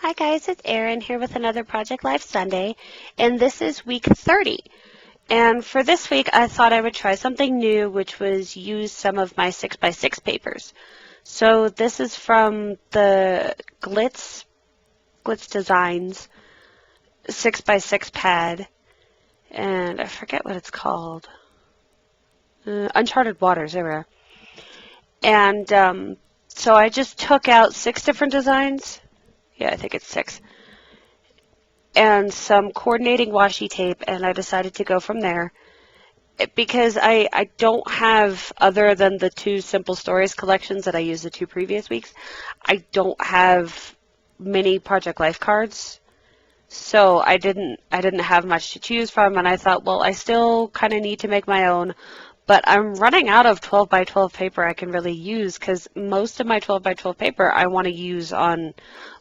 Hi guys, it's Erin here with another Project Life Sunday, and this is week 30. And for this week, I thought I would try something new, which was use some of my 6x6 papers. So this is from the Glitz Designs 6x6 pad, and I forget what it's called. Uncharted Waters, there we are. And so I just took out 6 different designs. Yeah, I think it's 6. And some coordinating washi tape, and I decided to go from there. Because I don't have, other than the 2 Simple Stories collections that I used the 2 previous weeks, I don't have many Project Life cards. So I didn't have much to choose from, and I thought, well, I still kind of need to make my own. But I'm running out of 12 by 12 paper I can really use, because most of my 12 by 12 paper I want to use on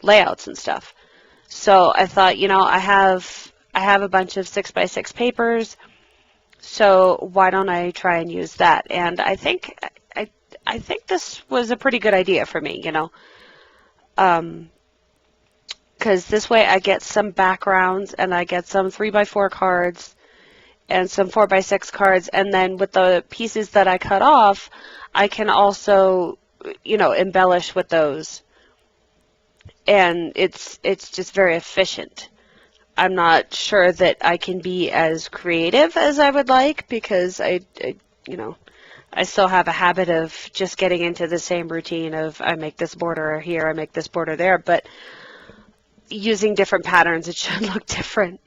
layouts and stuff. So I thought, I have a bunch of 6 by 6 papers, so why don't I try and use that? And I think this was a pretty good idea for me, because this way I get some backgrounds and I get some 3 by 4 cards and some 4 by 6 cards, and then with the pieces that I cut off, I can also, embellish with those. And it's just very efficient. I'm not sure that I can be as creative as I would like, because I still have a habit of just getting into the same routine of I make this border here, I make this border there, but using different patterns, it should look different.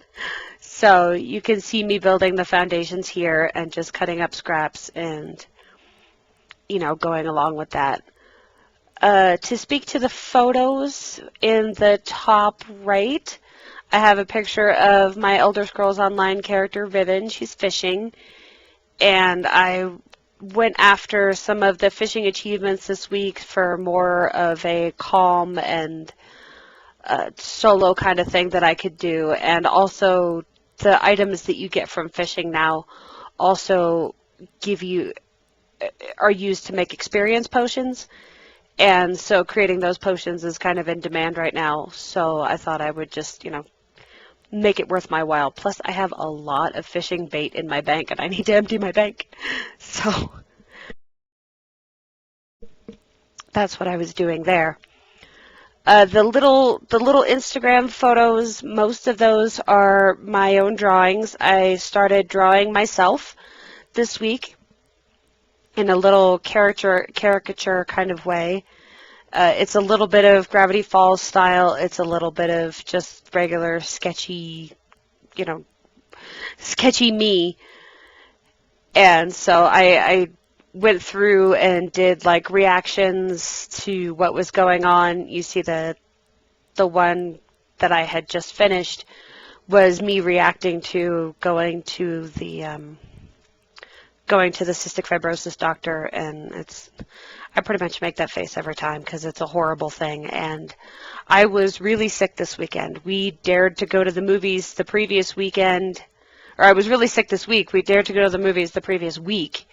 So you can see me building the foundations here and just cutting up scraps and, going along with that. To speak to the photos in the top right, I have a picture of my Elder Scrolls Online character, Vivian. She's fishing, and I went after some of the fishing achievements this week for more of a calm and solo kind of thing that I could do, and also the items that you get from fishing now also are used to make experience potions, and so creating those potions is kind of in demand right now, so I thought I would just, make it worth my while. Plus, I have a lot of fishing bait in my bank, and I need to empty my bank, so that's what I was doing there. The little Instagram photos, most of those are my own drawings. I started drawing myself this week in a little caricature kind of way. It's a little bit of Gravity Falls style. It's a little bit of just regular sketchy, sketchy me. And so I went through and did like reactions to what was going on. You see the one that I had just finished was me reacting to going to the cystic fibrosis doctor, and I pretty much make that face every time because it's a horrible thing. And I was really sick this weekend. We dared to go to the movies the previous weekend, or I was really sick this week. We dared to go to the movies the previous week.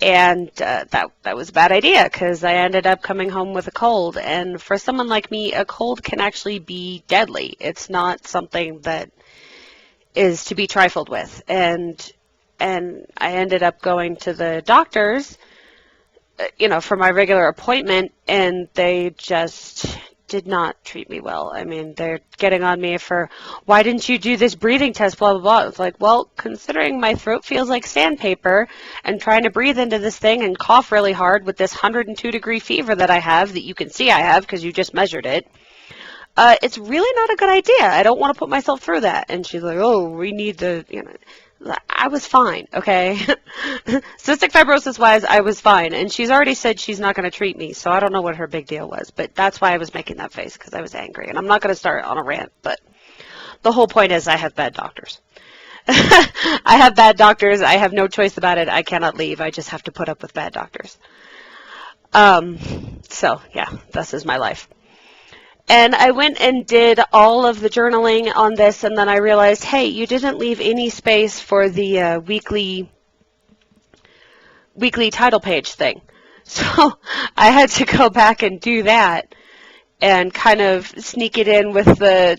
And that was a bad idea because I ended up coming home with a cold. And for someone like me, a cold can actually be deadly. It's not something that is to be trifled with. And I ended up going to the doctors, for my regular appointment, and they just did not treat me well. I mean, they're getting on me for, why didn't you do this breathing test, blah, blah, blah. It's like, well, considering my throat feels like sandpaper and trying to breathe into this thing and cough really hard with this 102-degree fever that I have, that you can see I have because you just measured it, it's really not a good idea. I don't want to put myself through that. And she's like, oh, we need the, I was fine, okay? Cystic fibrosis-wise, I was fine. And she's already said she's not going to treat me, so I don't know what her big deal was. But that's why I was making that face, because I was angry. And I'm not going to start on a rant, but the whole point is I have bad doctors. I have bad doctors. I have no choice about it. I cannot leave. I just have to put up with bad doctors. So, yeah, this is my life. And I went and did all of the journaling on this, and then I realized, hey, you didn't leave any space for the weekly title page thing. So I had to go back and do that. and kind of sneak it in with the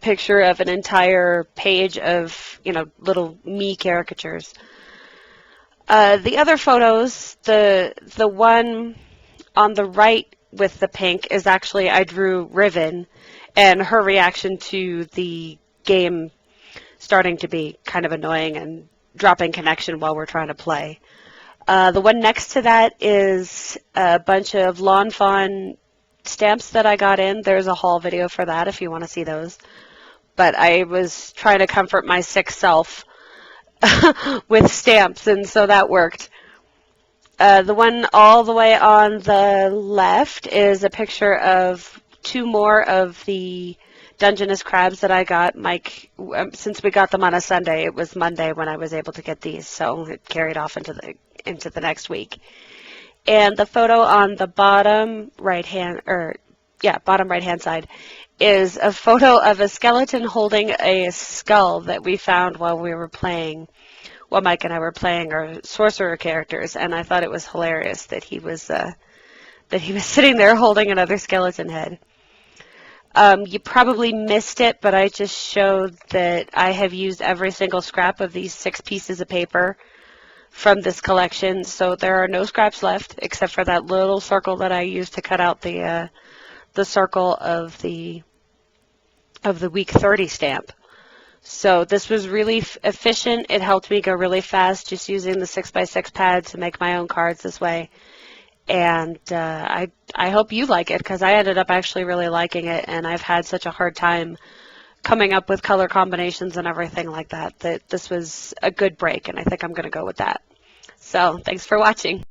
picture of an entire page of, little me caricatures. The other photos, the one on the right with the pink is actually I drew Riven and her reaction to the game starting to be kind of annoying and dropping connection while we're trying to play. The one next to that is a bunch of Lawn Fawn stamps that I got in. There's a haul video for that if you want to see those. But I was trying to comfort my sick self with stamps, and so that worked. The one all the way on the left is a picture of two more of the Dungeness crabs that I got. Mike, since we got them on a Sunday, it was Monday when I was able to get these, so it carried off into the next week. And the photo on the bottom right hand side is a photo of a skeleton holding a skull that we found while Mike and I were playing our sorcerer characters, and I thought it was hilarious that he was sitting there holding another skeleton head. You probably missed it, but I just showed that I have used every single scrap of these 6 pieces of paper from this collection, so there are no scraps left except for that little circle that I used to cut out the circle of the week 30 stamp. So this was really efficient. It helped me go really fast just using the 6x6 pad to make my own cards this way. And I hope you like it, because I ended up actually really liking it, and I've had such a hard time coming up with color combinations and everything like that this was a good break, and I think I'm going to go with that. So thanks for watching.